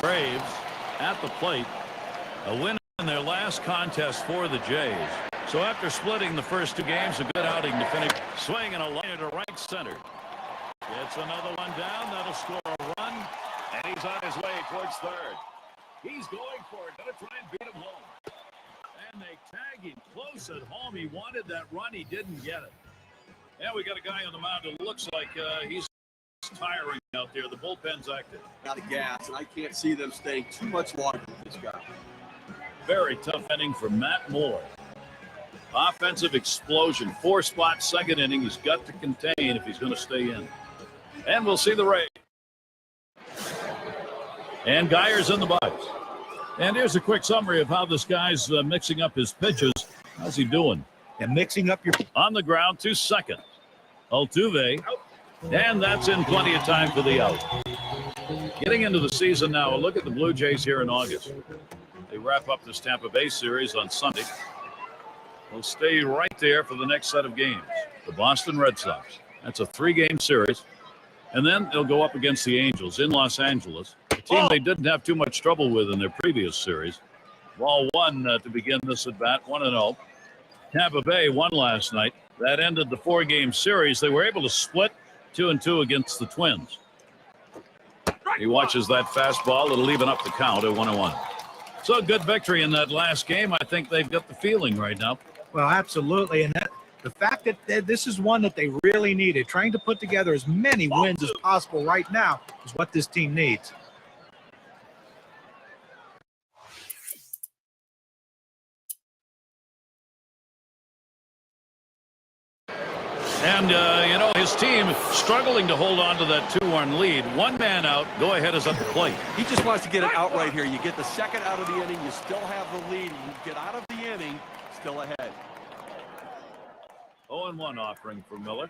Braves at the plate. A win in their last contest for the Jays. So after splitting the first two games, a good outing to finish. Swing and a line to right center. Gets another one down. That'll score a run. And he's on his way towards third. He's going for it. Going to try and beat him home. And they tag him close at home. He wanted that run. He didn't get it. And we got a guy on the mound who looks like he's tiring out there. The bullpen's active. Out of gas, and I can't see them staying too much longer with this guy. Very tough inning for Matt Moore. Offensive explosion. 4 spots, second inning. He's got to contain if he's going to stay in. And we'll see the Rays. And Geyer's in the box. And here's a quick summary of how this guy's mixing up his pitches. How's he doing? And mixing up your... On the ground to second. Altuve. And that's in plenty of time for the out. Getting into the season now, a look at the Blue Jays here in August. They wrap up this Tampa Bay series on Sunday. They'll stay right there for the next set of games. The Boston Red Sox. That's a 3-game series. And then they'll go up against the Angels in Los Angeles. A team they didn't have too much trouble with in their previous series. Ball 1 to begin this at bat, 1-0. Tampa Bay won last night. That ended the 4-game series. They were able to split 2-2 against the Twins. He watches that fastball. It'll even up the count at 1-1. So a good victory in that last game. I think they've got the feeling right now. Well, absolutely. And the fact that this is one that they really needed, trying to put together as many wins as possible right now is what this team needs. And, his team struggling to hold on to that 2-1 lead. 1 man out. Go ahead is at the plate. He just wants to get it out right here. You get the second out of the inning. You still have the lead. You get out of the inning, still ahead. 0-1 offering for Miller.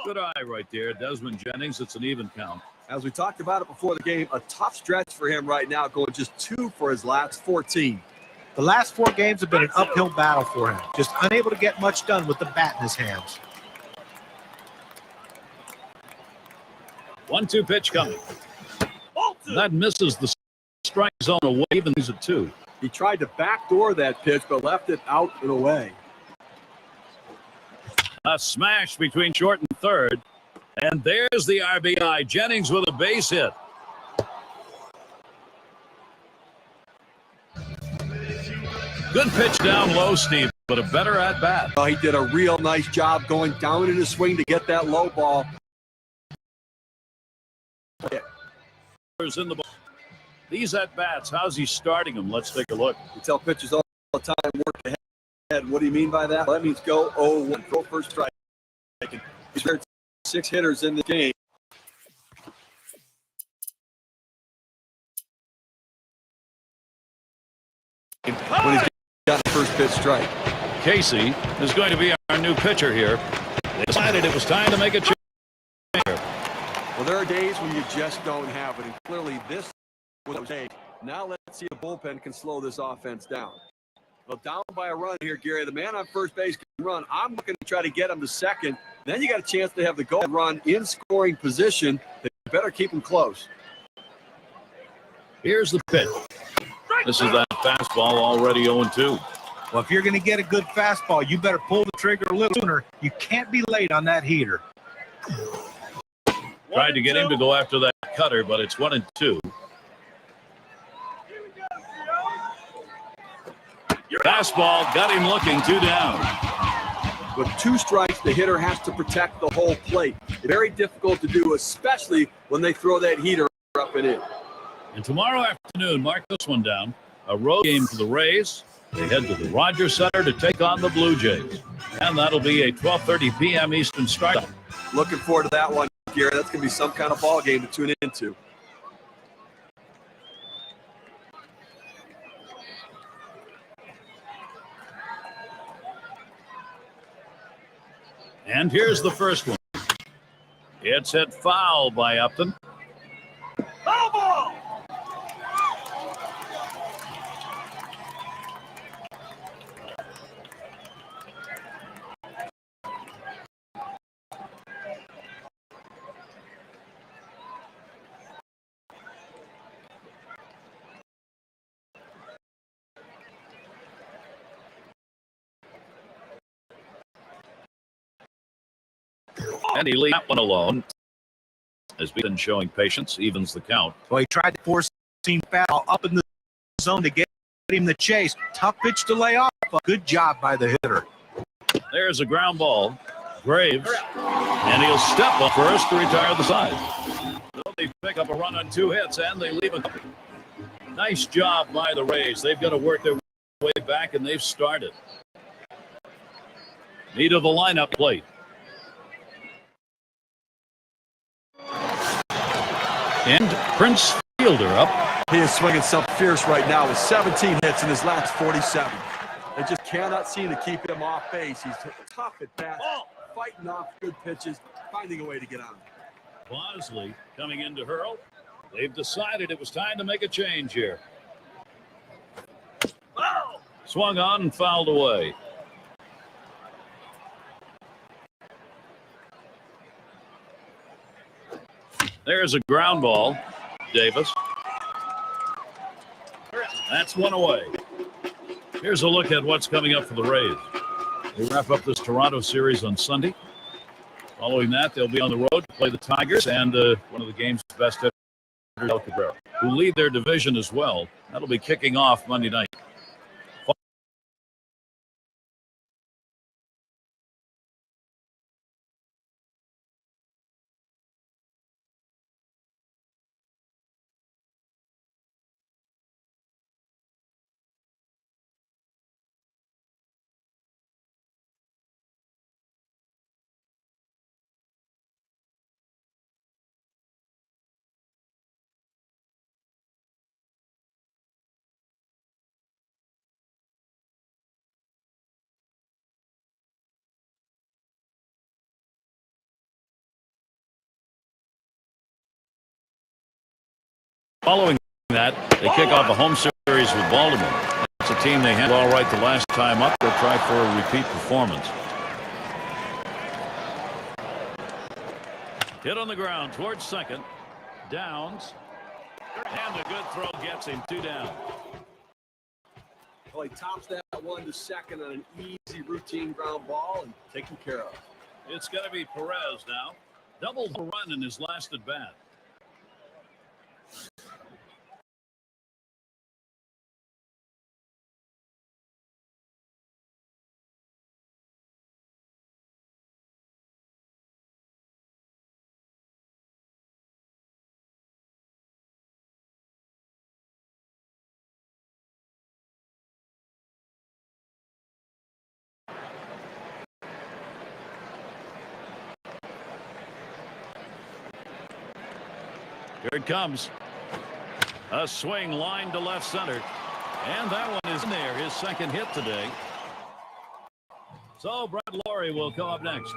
Good eye right there. Desmond Jennings, it's an even count. As we talked about it before the game, a tough stretch for him right now, going just 2 for his last 14. The last 4 games have been an uphill battle for him. Just unable to get much done with the bat in his hands. 1-2 pitch coming. That misses the strike zone away, even he's at 2. He tried to backdoor that pitch, but left it out and away. A smash between short and third. And there's the RBI. Jennings with a base hit. Good pitch down low, Steve, but a better at bat. Oh, he did a real nice job going down in his swing to get that low ball. In the ball. These at bats, how's he starting them? Let's take a look. You tell pitchers all the time, work ahead. What do you mean by that? Well, that means go 0-1, go first strike. He's got 6 hitters in the game. When he's got the first pitch strike. Casey is going to be our new pitcher here. They decided it was time to make a change. Well, there are days when you just don't have it, and clearly this was a day. Now let's see if the bullpen can slow this offense down. Well, down by a run here, Gary. The man on first base can run. I'm looking to try to get him to second. Then you got a chance to have the go run in scoring position. They better keep him close. Here's the pitch. This is that fastball already 0-2. Well, if you're going to get a good fastball, you better pull the trigger a little sooner. You can't be late on that heater. Tried to get him to go after that cutter, but it's 1-2. Fastball got him looking 2 down. With 2 strikes, the hitter has to protect the whole plate. Very difficult to do, especially when they throw that heater up and in. And tomorrow afternoon, mark this one down, a road game for the Rays. They head to the Rogers Center to take on the Blue Jays. And that'll be a 12:30 p.m. Eastern start. Looking forward to that one, Gary. That's going to be some kind of ball game to tune into. And here's the first one. It's hit foul by Upton. Foul ball! And he leaves that one alone. Has been showing patience, evens the count. Well, he tried to force seam foul up in the zone to get him the chase. Tough pitch to lay off. Good job by the hitter. There's a ground ball. Graves. And he'll step up first to retire the side. They pick up a run on 2 hits, and they leave a couple. Nice job by the Rays. They've got to work their way back, and they've started. Need of the lineup plate. And Prince Fielder up. He is swinging something fierce right now with 17 hits in his last 47. They just cannot seem to keep him off base. He's tough at bats, fighting off good pitches, finding a way to get on. Bosley coming in to hurl. They've decided it was time to make a change here. Swung on and fouled away. There's a ground ball. Davis. That's one away. Here's a look at what's coming up for the Rays. They wrap up this Toronto series on Sunday. Following that, they'll be on the road to play the Tigers and one of the game's best hitters, El Cabrera, who lead their division as well. That'll be kicking off Monday night. Following that, they kick off a home series with Baltimore. It's a team they handled all right the last time up. They'll try for a repeat performance. Hit on the ground towards second. Downs. And a good throw gets him 2 down. Well, he tops that one to second on an easy routine ground ball and taken care of. It's going to be Perez now. Double the run in his last at bat. Here it comes. A swing line to left center. And that one is in there, his second hit today. So Brett Laurie will come up next.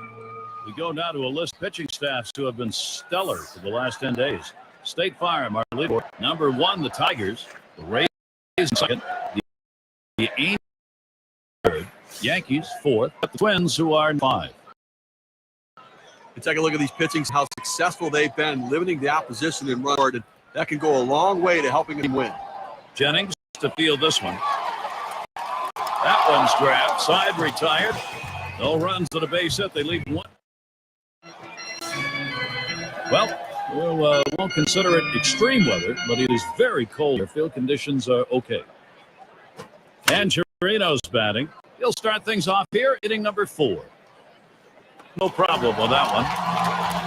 We go now to a list of pitching staffs who have been stellar for the last 10 days. State Farm, our leader. Number 1, the Tigers. The Rays in second. The Angels third. Yankees 4th. The Twins, who are in 5. You take a look at these pitchings, how successful they've been, limiting the opposition in run rate. That can go a long way to helping them win. Jennings to field this one. That one's grabbed. Side retired. No runs to the base hit. They leave 1. Well, we won't consider it extreme weather, but it is very cold. Their field conditions are okay. And Chirino's batting. He'll start things off here, hitting number 4. No problem with that one.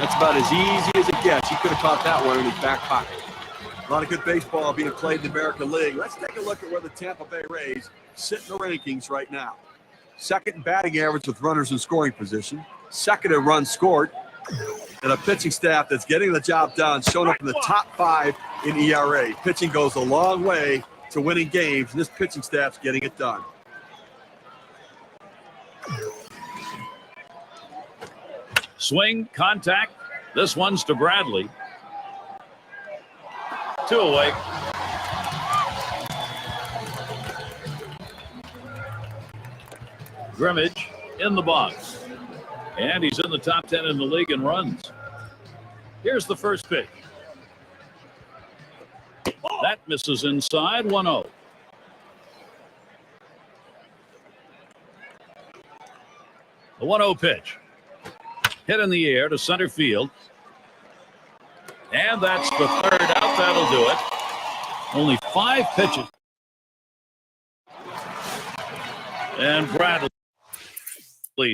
That's about as easy as it gets. He could have caught that one in his back pocket. A lot of good baseball being played in the American League. Let's take a look at where the Tampa Bay Rays sit in the rankings right now. Second in batting average with runners in scoring position. Second in runs scored. And a pitching staff that's getting the job done, showing up in the top 5 in ERA. Pitching goes a long way to winning games, and this pitching staff's getting it done. Swing, contact. This one's to Bradley. 2 away. Grimmage in the box. And he's in the top 10 in the league in runs. Here's the first pitch. That misses inside, 1-0. The 1-0 pitch. Hit in the air to center field. And that's the third out. That'll do it. Only 5 pitches. And Bradley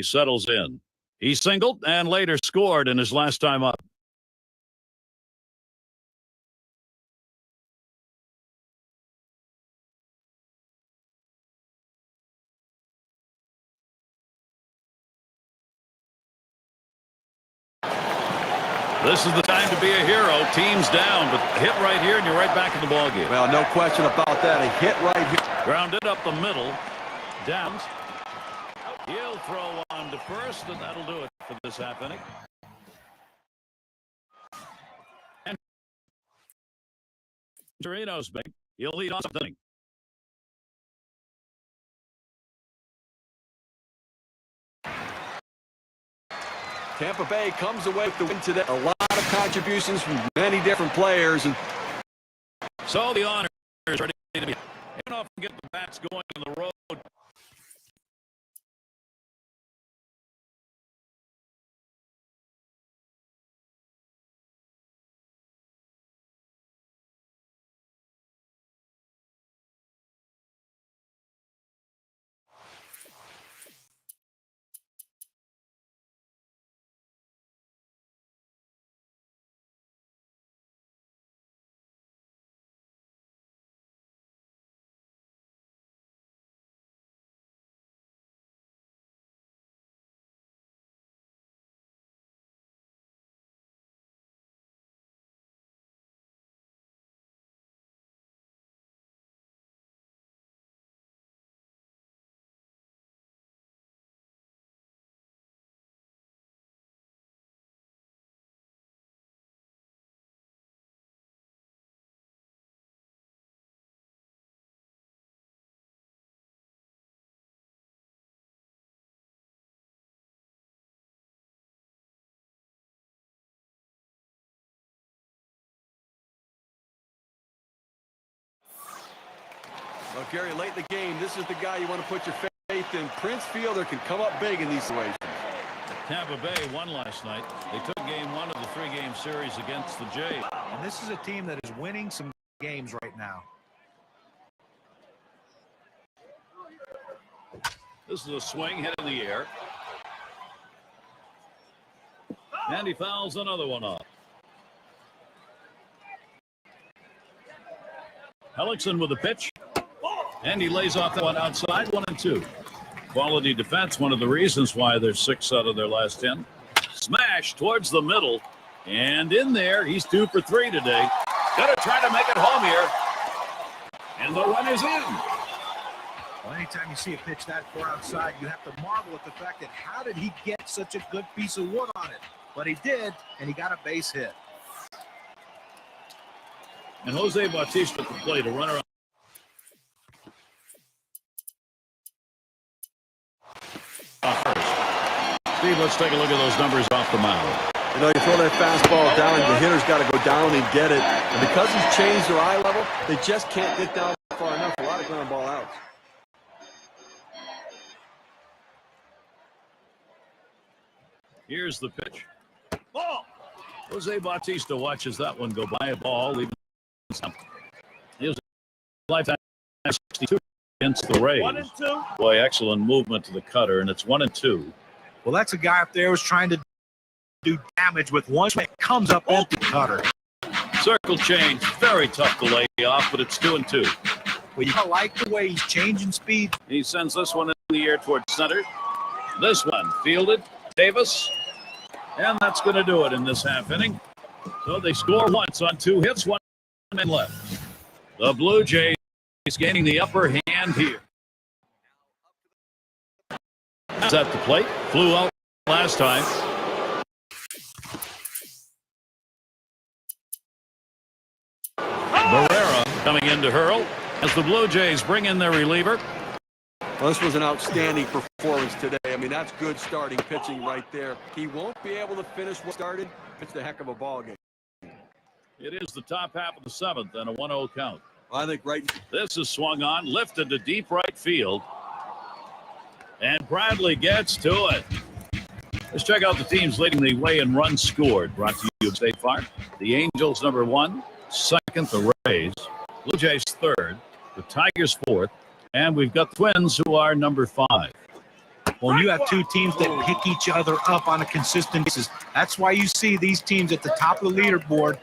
settles in. He singled and later scored in his last time up. This is the time to be a hero. Team's down, but hit right here and you're right back in the ballgame. Well, no question about that. A hit right here. Grounded up the middle. Downs. He'll throw on to first, and that'll do it for this half inning. And Torino's big. He'll lead on something. Tampa Bay comes away with the win today. A lot of contributions from many different players. And so the honor is ready to be. And off and get the bats going on the road. Well, Gary, late in the game, this is the guy you want to put your faith in. Prince Fielder can come up big in these situations. Tampa Bay won last night. They took game 1 of the 3-game series against the Jays. And this is a team that is winning some games right now. This is a swing hit in the air. And he fouls another one off. Hellickson with a pitch. And he lays off that one outside, 1-2. Quality defense, one of the reasons why they're 6 out of their last 10. Smash towards the middle. And in there, he's 2 for 3 today. Gonna try to make it home here. And the run is in. Well, anytime you see a pitch that far outside, you have to marvel at the fact that how did he get such a good piece of wood on it? But he did, and he got a base hit. And Jose Bautista at the plate, a runner on. Steve, let's take a look at those numbers off the mound. You know, you throw that fastball down, the hitter's got to go down and get it. And because he's changed their eye level, they just can't get down far enough. A lot of ground ball outs. Here's the pitch. Ball. Jose Bautista watches that one go by. A ball, leaving some. He was a lifetime 62 against the Rays. 1-2. Boy, excellent movement to the cutter, and it's 1-2. Well, that's a guy up there who's trying to do damage with one swing. Comes up empty cutter. Circle change, very tough to lay off, but it's 2-2. Well, you like the way he's changing speed. He sends this one in the air towards center. This one fielded, Davis, and that's going to do it in this half inning. So they score once on 2 hits, 1 man left. The Blue Jays gaining the upper hand here. Is at the plate, flew out last time. Barrera coming in to hurl as the Blue Jays bring in their reliever. Well, this was an outstanding performance today. I mean, that's good starting pitching right there. He won't be able to finish what started. It's a heck of a ball game. It is the top half of the 7th and a 1-0 count. I think right. This is swung on, lifted to deep right field. And Bradley gets to it. Let's check out the teams leading the way in runs scored. Brought to you at State Farm. The Angels, number 1. Second, the Rays. Blue Jays, third. The Tigers, fourth. And we've got Twins, who are number 5. When you have two teams that pick each other up on a consistent basis, that's why you see these teams at the top of the leaderboard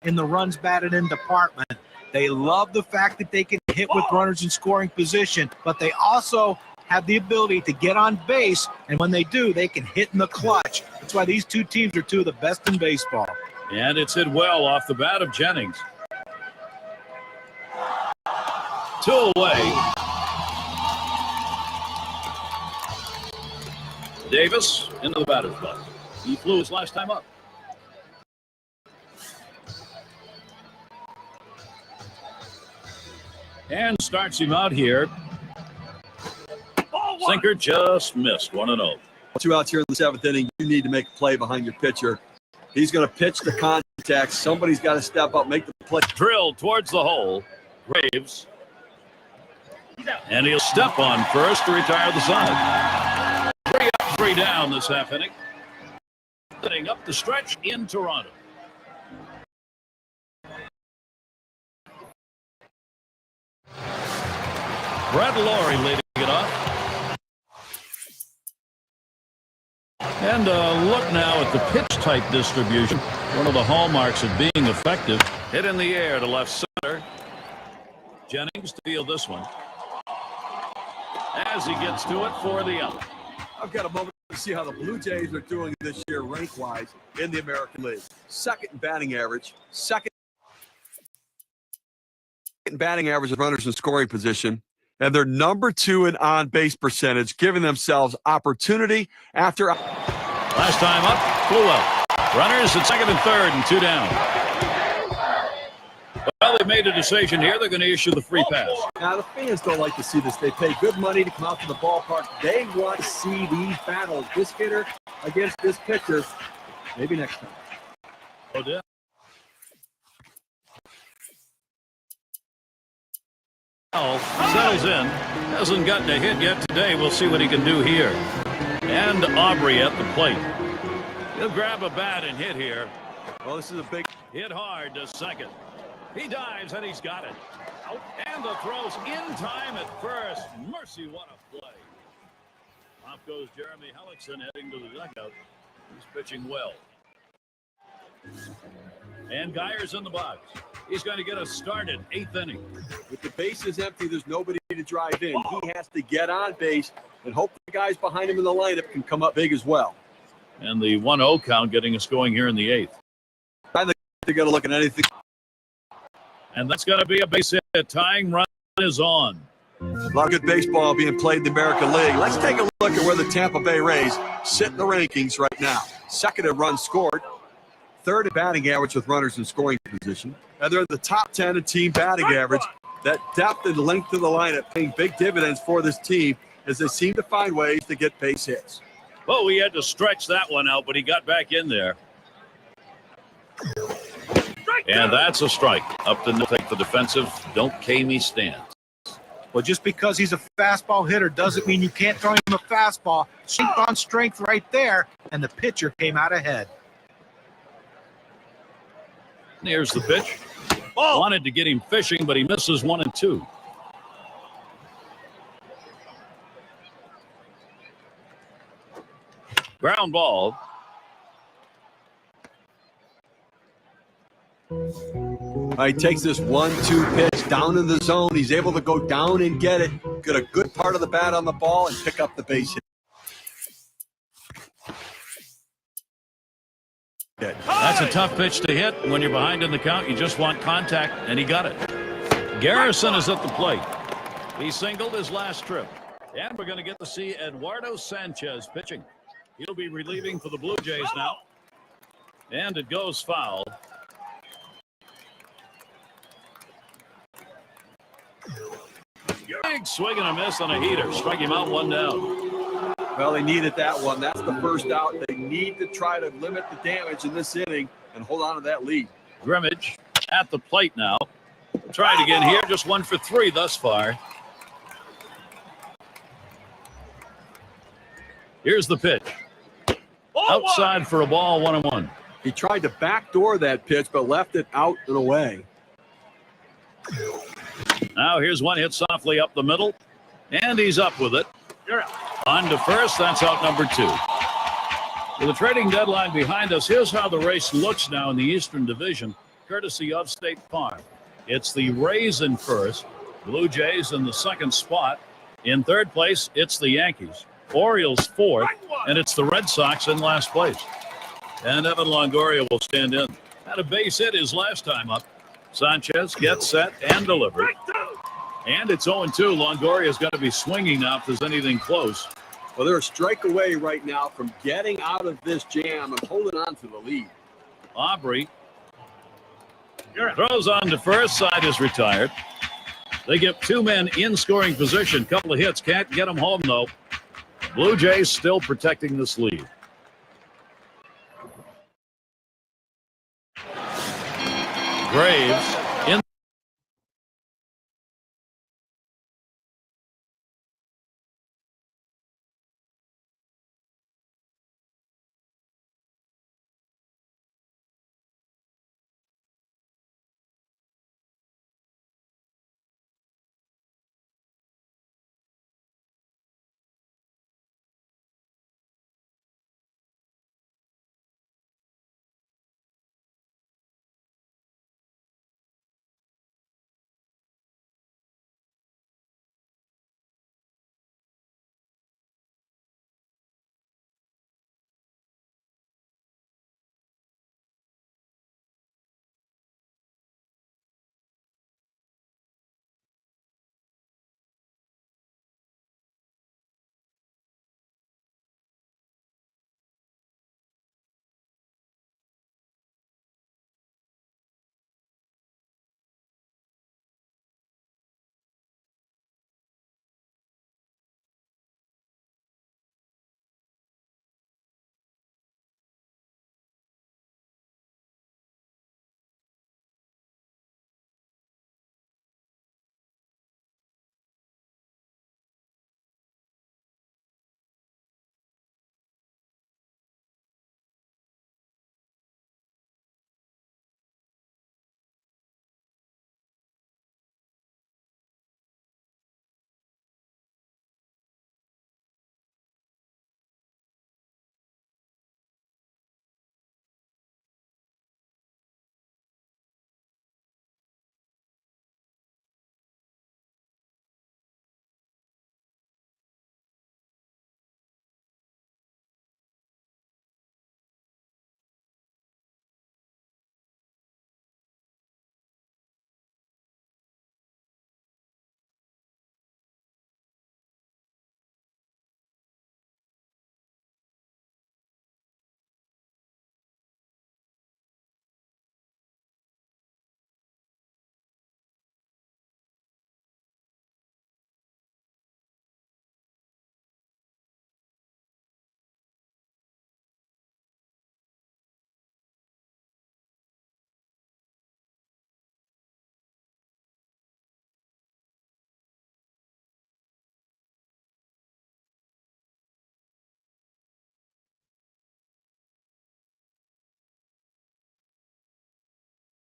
in the runs batted in department. They love the fact that they can hit with runners in scoring position, but they also have the ability to get on base, and when they do, they can hit in the clutch. That's why these two teams are two of the best in baseball. And it's hit well off the bat of Jennings. 2 away. Davis into the batter's box. He flew his last time up. And starts him out here. Sinker just missed. 1-0. 2 outs here in the 7th inning. You need to make a play behind your pitcher. He's going to pitch the contact. Somebody's got to step up, make the play. Drilled towards the hole. Graves. And he'll step on first to retire the side. 3 up, 3 down this half inning. Setting up the stretch in Toronto. Brett Laurie leading it off. And look now at the pitch type distribution. One of the hallmarks of being effective. Hit in the air to left center. Jennings to field this one. As he gets to it for the out. I've got a moment to see how the Blue Jays are doing this year rank-wise in the American League. Second in batting average. Second in batting average of runners in scoring position. And they're number 2 in on-base percentage, giving themselves opportunity after. Last time up, flew up. Runners at second and third and 2 down. Well, they made a decision here. They're going to issue the free pass. Now, the fans don't like to see this. They pay good money to come out to the ballpark. They want to see these battles. This hitter against this pitcher. Maybe next time. Odell. Settles in. Hasn't gotten a hit yet today. We'll see what he can do here. And Aubrey at the plate. He'll grab a bat and hit here. Well, this is a big hit hard to second. He dives and he's got it. Out. And the throw's in time at first. Mercy, what a play. Off goes Jeremy Hellickson heading to the dugout. He's pitching well. And Geyer's in the box. He's going to get us started. 8th inning. With the bases empty, there's nobody to drive in. He has to get on base and hope the guys behind him in the lineup can come up big as well. And the 1-0 count getting us going here in the 8th. I think they're going to look at anything. And that's going to be a base hit. Tying run is on. A lot of good baseball being played in the American League. Let's take a look at where the Tampa Bay Rays sit in the rankings right now. Second in runs scored. Third in batting average with runners in scoring position. And they're in the top 10 in team batting average. That depth and length of the lineup paying big dividends for this team as they seem to find ways to get base hits. Well, we had to stretch that one out, but he got back in there. And that's a strike. Up to take the defensive, don't K me stance. Well, just because he's a fastball hitter doesn't mean you can't throw him a fastball. Strength on strength right there, and the pitcher came out ahead. Here's the pitch. Wanted to get him fishing, but he misses 1 and 2. Ground ball. He takes this 1-2 pitch down in the zone. He's able to go down and get it. Get a good part of the bat on the ball and pick up the base hit. That's a tough pitch to hit. When you're behind in the count, you just want contact, and he got it. Garrison is at the plate. He singled his last trip. And we're going to get to see Eduardo Sanchez pitching. He'll be relieving for the Blue Jays now. And it goes foul. Big swing and a miss on a heater. Strike him out, 1 down. Well, they needed that one. That's the first out. They need to try to limit the damage in this inning and hold on to that lead. Grimmage at the plate now. Try it again here. Just 1 for 3 thus far. Here's the pitch. Outside for a ball, 1-1. He tried to backdoor that pitch, but left it out and away. Now here's one hit softly up the middle, and he's up with it. On to first, that's out number 2. With the trading deadline behind us, here's how the race looks now in the Eastern Division, courtesy of State Farm. It's the Rays in first, Blue Jays in the second spot. In third place, it's the Yankees. Orioles fourth, and it's the Red Sox in last place. And Evan Longoria will stand in. Had a base hit his last time up. Sanchez gets set and delivered. And it's 0-2. Longoria is going to be swinging now if there's anything close. Well, they're a strike away right now from getting out of this jam and holding on to the lead. Aubrey throws on to first. Side is retired. They get 2 men in scoring position. Couple of hits. Can't get them home, though. Blue Jays still protecting this lead. Graves in.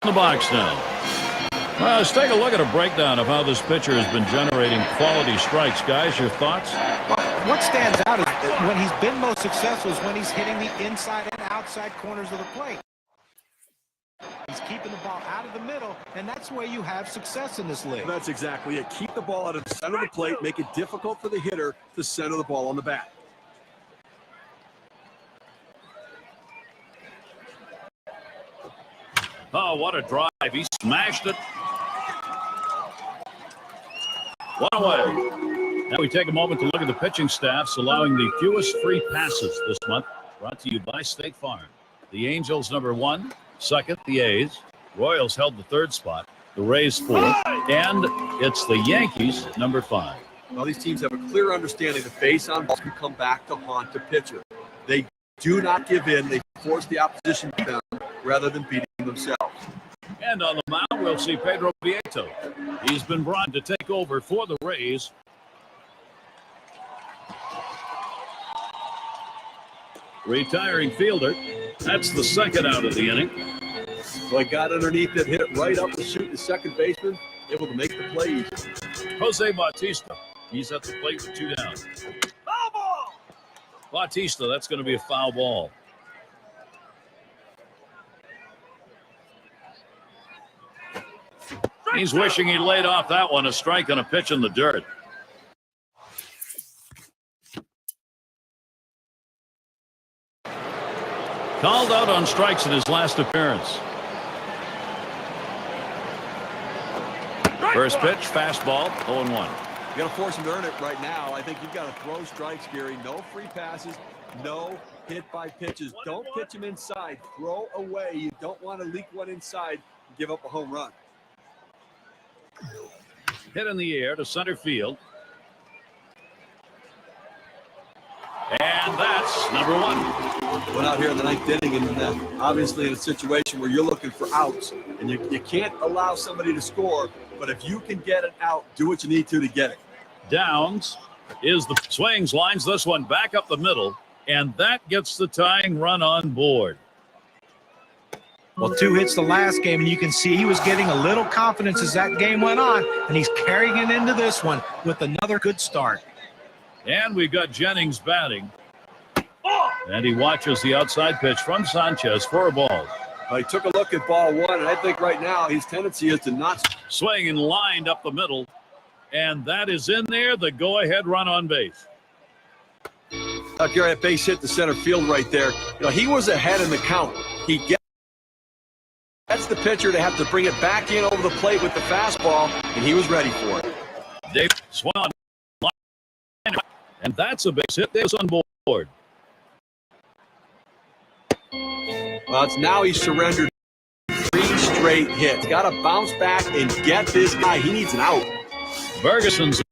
The box now. Well, let's take a look at a breakdown of how this pitcher has been generating quality strikes. Guys, your thoughts? Well, what stands out is that when he's been most successful is when he's hitting the inside and outside corners of the plate. He's keeping the ball out of the middle, and that's where you have success in this league. That's exactly it. Keep the ball out of the center of the plate, make it difficult for the hitter to center the ball on the bat. Oh, what a drive. He smashed it. One away. Now we take a moment to look at the pitching staffs allowing the fewest free passes this month. Brought to you by State Farm. The Angels, number 1. Second, the A's. Royals held the 3rd spot. The Rays 4th. And it's the Yankees, number 5. Well, these teams have a clear understanding that base on balls can come back to haunt the pitcher. They do not give in. They force the opposition to them rather than beating themselves. And on the mound, we'll see Pedro Vieto. He's been brought to take over for the Rays. Retiring fielder. That's the second out of the inning. So he got underneath it, hit it right up the chute to second baseman, able to make the play easy. Jose Bautista. He's at the plate with 2 down. Foul ball! Bautista, that's going to be a foul ball. He's wishing he laid off that one, a strike on a pitch in the dirt. Called out on strikes in his last appearance. First pitch, fastball, 0-1. You got to force him to earn it right now. I think you've got to throw strikes, Gary. No free passes, no hit by pitches. Don't pitch him inside. Throw away. You don't want to leak one inside and give up a home run. Hit in the air to center field. And that's number 1. Went out here in the 9th inning, and obviously in a situation where you're looking for outs, and you can't allow somebody to score, but if you can get it out, do what you need to get it. Downs is the swings, lines this one back up the middle, and that gets the tying run on board. Well, 2 hits the last game, and you can see he was getting a little confidence as that game went on, and he's carrying it into this one with another good start. And we've got Jennings batting. And he watches the outside pitch from Sanchez for a ball. He took a look at ball 1, and I think right now his tendency is to not swing and lined up the middle. And that is in there, the go-ahead run on base. Gary, a base hit to center field right there. He was ahead in the count. That's the pitcher to have to bring it back in over the plate with the fastball, and he was ready for it. Dave swung on, and that's a base hit. There's on board. Well, it's now he's surrendered 3 straight hits. Got to bounce back and get this guy. He needs an out. Ferguson's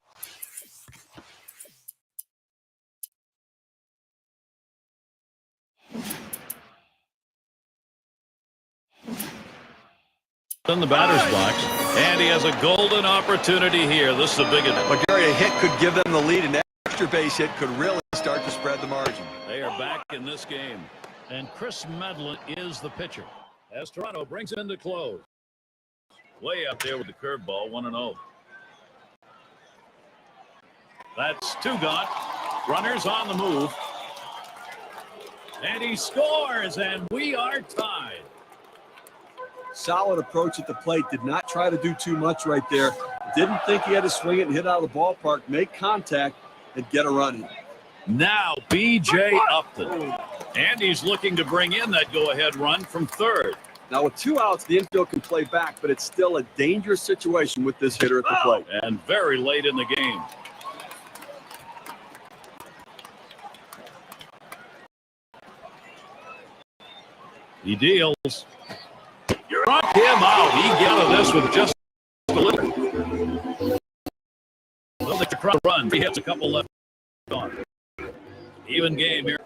in the batter's box, and he has a golden opportunity here. This is a big one. But Gary, a hit could give them the lead. An extra base hit could really start to spread the margin. They are back in this game, and Chris Medlin is the pitcher as Toronto brings it in to close. Way up there with the curveball, 1-0. That's 2 gone. Runners on the move. And he scores, and we are tied. Solid approach at the plate. Did not try to do too much right there. Didn't think he had to swing it and hit out of the ballpark, make contact, and get a run in. Now B.J. Upton. And he's looking to bring in that go-ahead run from third. Now with 2 outs, the infield can play back, but it's still a dangerous situation with this hitter at the plate. And very late in the game. He deals. Struck him out. He got out of this with just a little. Well, the crowd run. He hits a couple left on. Even game here.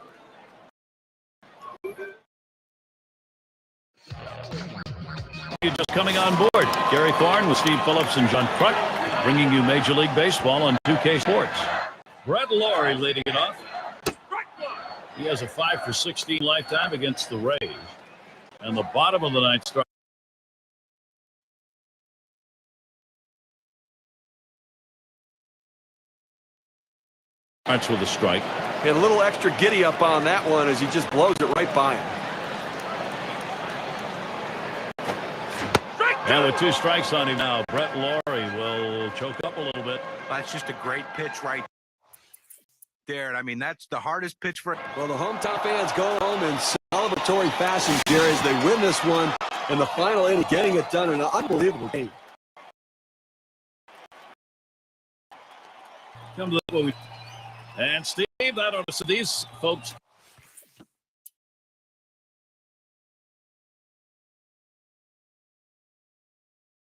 Just coming on board. Gary Thorne with Steve Phillips and John Kruk, bringing you Major League Baseball on 2K Sports. Brett Laurie leading it off. He has a 5 for 16 lifetime against the Rays. And the bottom of the 9th start. Starts with a strike. He had a little extra giddy up on that one as he just blows it right by him. And with 2 strikes on him now, Brett Laurie will choke up a little bit. That's just a great pitch right there. I mean, that's the hardest pitch for. Well, the hometown fans go home in celebratory fashion, Gary, as they win this one in the final inning, getting it done in an unbelievable game. Come to the And Steve, that ought to, these folks